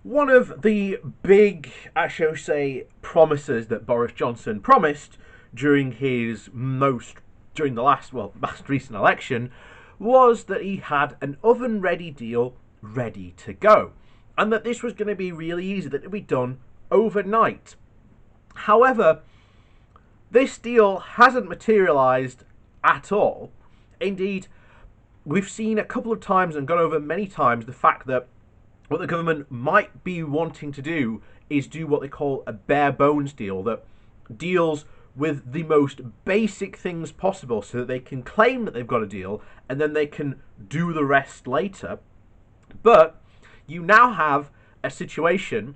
One of the big, I shall say, promises that Boris Johnson promised during during the last recent election was that he had an oven-ready deal ready to go, and that this was going to be really easy, that it would be done overnight. However, this deal hasn't materialised at all. Indeed, we've seen a couple of times and gone over many times the fact that what the government might be wanting to do is do what they call a bare bones deal that deals with the most basic things possible so that they can claim that they've got a deal and then they can do the rest later. But you now have a situation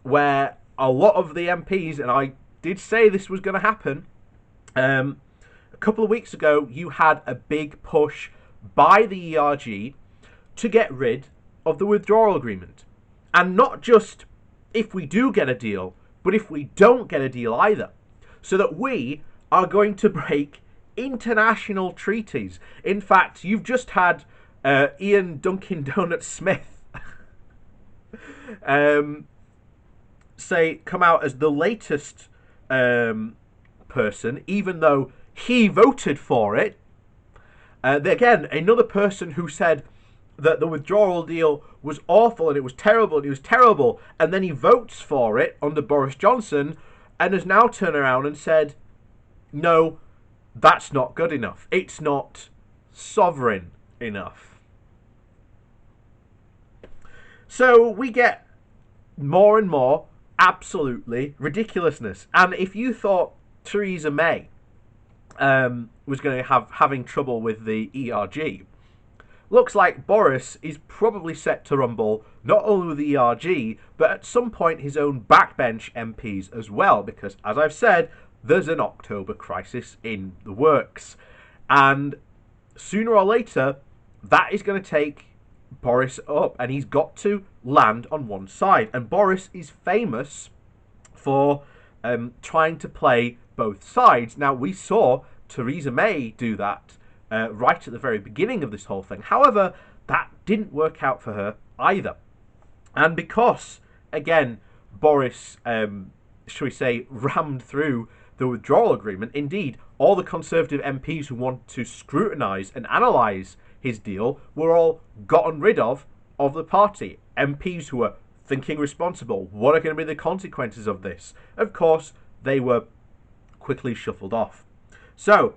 where a lot of the MPs, and I did say this was going to happen, a couple of weeks ago you had a big push by the ERG to get rid of the withdrawal agreement. And not just if we do get a deal, but if we don't get a deal either. So that we are going to break international treaties. In fact, you've just had Ian Duncan Donut Smith come out as the latest person, even though he voted for it. Again, another person who said that the withdrawal deal was awful and it was terrible, and then he votes for it under Boris Johnson and has now turned around and said, no, that's not good enough. It's not sovereign enough. So we get more and more absolutely ridiculousness. And if you thought Theresa May was going to having trouble with the ERG, looks like Boris is probably set to rumble not only with the ERG, but at some point his own backbench MPs as well, because, as I've said, there's an October crisis in the works. And sooner or later, that is going to take Boris up, and he's got to land on one side. And Boris is famous for trying to play both sides. Now, we saw Theresa May do that right at the very beginning of this whole thing. However, that didn't work out for her either. And because, again, Boris, shall we say, rammed through the withdrawal agreement, indeed, all the Conservative MPs who want to scrutinise and analyse his deal were all gotten rid of the party. MPs who were thinking responsible. What are going to be the consequences of this? Of course, they were quickly shuffled off. So,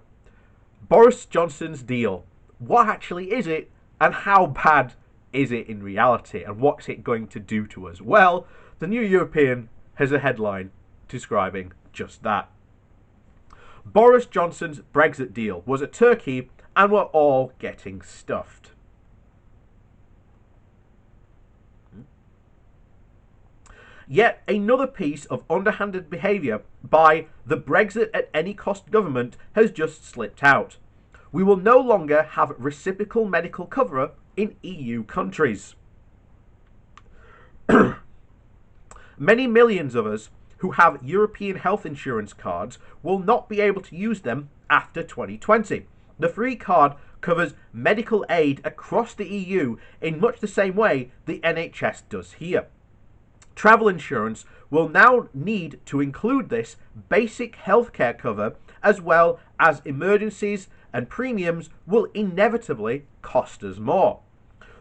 Boris Johnson's deal. What actually is it, and how bad is it in reality, and what's it going to do to us? Well, the New European has a headline describing just that. Boris Johnson's Brexit deal was a turkey, and we're all getting stuffed. Yet another piece of underhanded behaviour by the Brexit at any cost government has just slipped out. We will no longer have reciprocal medical cover in EU countries. Many millions of us who have European health insurance cards will not be able to use them after 2020. The free card covers medical aid across the EU in much the same way the NHS does here. Travel insurance will now need to include this basic healthcare cover, as well as emergencies, and premiums will inevitably cost us more.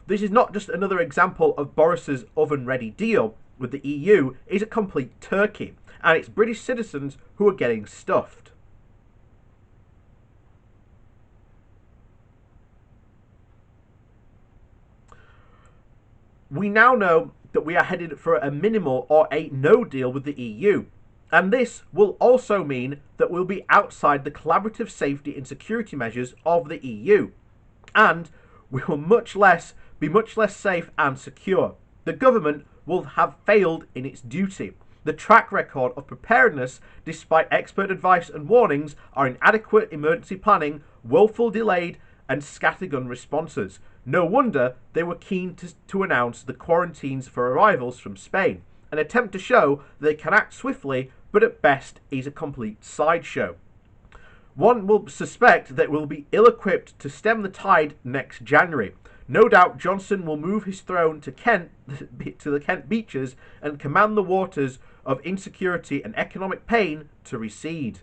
This is not just another example of Boris's oven-ready deal with the EU, it's a complete turkey, and it's British citizens who are getting stuffed. We now know that we are headed for a minimal or a no deal with the EU. And this will also mean that we'll be outside the collaborative safety and security measures of the EU. And we will be much less safe and secure. The government will have failed in its duty. The track record of preparedness, despite expert advice and warnings, are inadequate emergency planning, woeful delayed and scattergun responses. No wonder they were keen to announce the quarantines for arrivals from Spain, an attempt to show they can act swiftly, but at best is a complete sideshow. One will suspect that we'll be ill-equipped to stem the tide next January. No doubt Johnson will move his throne to Kent, to the Kent beaches, and command the waters of insecurity and economic pain to recede.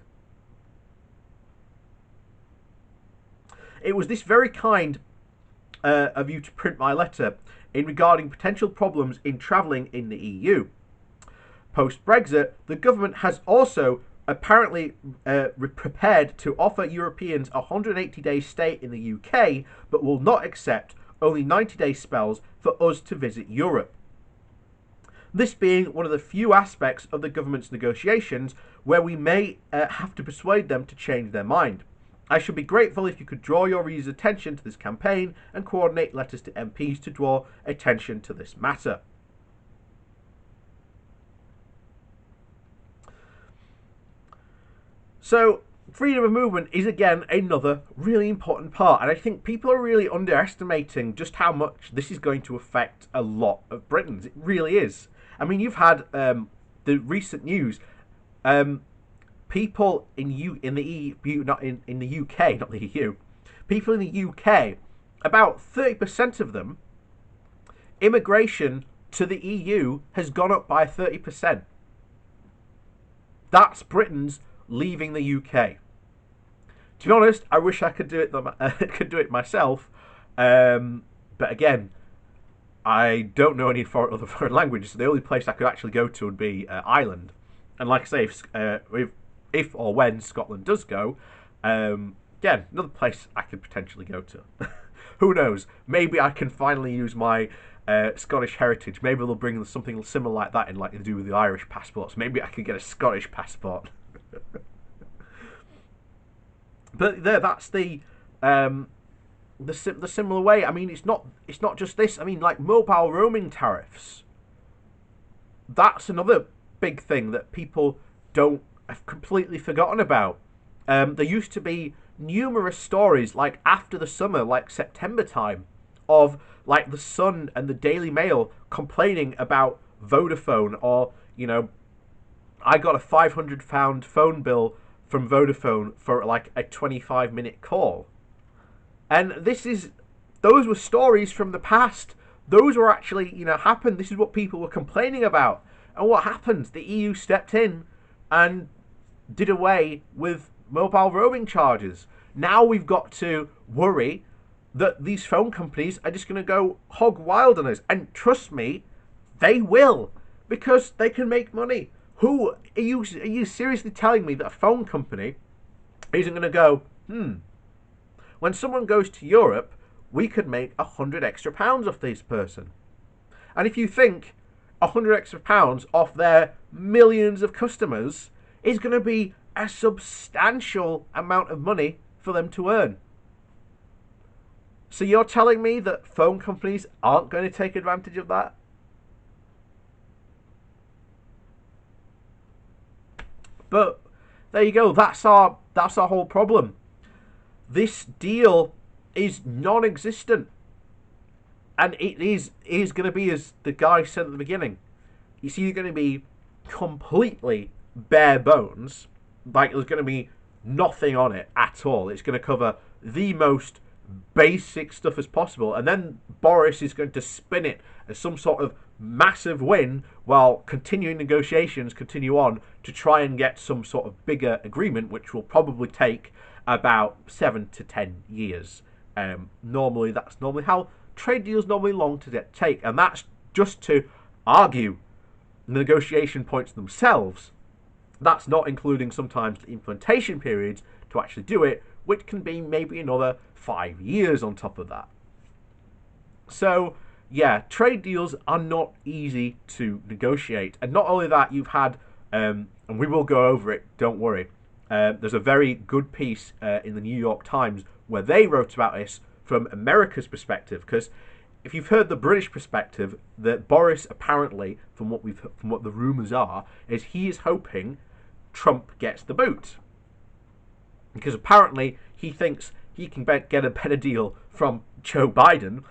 It was this very kind of you to print my letter in regarding potential problems in travelling in the EU. Post-Brexit, the government has also apparently prepared to offer Europeans a 180-day stay in the UK, but will not accept only 90-day spells for us to visit Europe. This being one of the few aspects of the government's negotiations where we may have to persuade them to change their mind. I should be grateful if you could draw your readers' attention to this campaign and coordinate letters to MPs to draw attention to this matter. So, freedom of movement is again another really important part, and I think people are really underestimating just how much this is going to affect a lot of Britons. It really is. I mean, you've had the recent news. People in the EU, not in the UK, not the EU. People in the UK, about 30% of them, immigration to the EU has gone up by 30%. That's Britons leaving the UK. To be honest, I wish I could do it myself, but again, I don't know any other foreign languages. So the only place I could actually go to would be Ireland. And like I say, if or when Scotland does go, again, another place I could potentially go to. Who knows? Maybe I can finally use my Scottish heritage. Maybe they'll bring something similar like that in, like they do with the Irish passports. Maybe I could get a Scottish passport. But there, that's the similar way. I mean, it's not just this. I mean, like mobile roaming tariffs. That's another big thing that people have completely forgotten about. There used to be numerous stories, like after the summer, like September time, of like the Sun and the Daily Mail complaining about Vodafone, or I got a £500 phone bill from Vodafone for like a 25-minute call. And those were stories from the past. Those were actually, happened. This is what people were complaining about. And what happened? The EU stepped in and did away with mobile roaming charges. Now we've got to worry that these phone companies are just going to go hog wild on us. And trust me, they will, because they can make money. Are you seriously telling me that a phone company isn't going to go, when someone goes to Europe, we could make £100 extra off this person? And if you think £100 extra off their millions of customers is going to be a substantial amount of money for them to earn. So you're telling me that phone companies aren't going to take advantage of that? But there you go. That's our whole problem. This deal is non-existent, and it is going to be, as the guy said at the beginning, it's either going to be completely bare bones, like there's going to be nothing on it at all. It's going to cover the most basic stuff as possible, and then Boris is going to spin it as some sort of massive win while continuing negotiations continue on to try and get some sort of bigger agreement, which will probably take about 7 to 10 years. That's normally how trade deals long to take, and that's just to argue the negotiation points themselves. That's not including sometimes the implementation periods to actually do it, which can be maybe another 5 years on top of that. So yeah, trade deals are not easy to negotiate. And not only that, you've had, and we will go over it, don't worry, there's a very good piece in the New York Times where they wrote about this from America's perspective. Because if you've heard the British perspective, that Boris apparently, from what the rumours are, is he is hoping Trump gets the boot. Because apparently he thinks he can get a better deal from Joe Biden.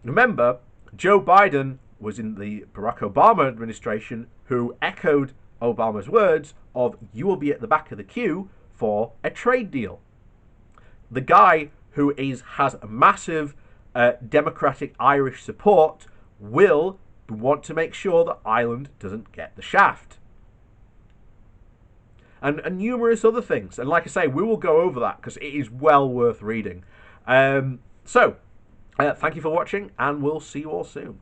Remember, Joe Biden was in the Barack Obama administration, who echoed Obama's words of, you will be at the back of the queue for a trade deal. The guy who has a massive democratic Irish support will want to make sure that Ireland doesn't get the shaft. And numerous other things. And like I say, we will go over that because it is well worth reading. Thank you for watching, and we'll see you all soon.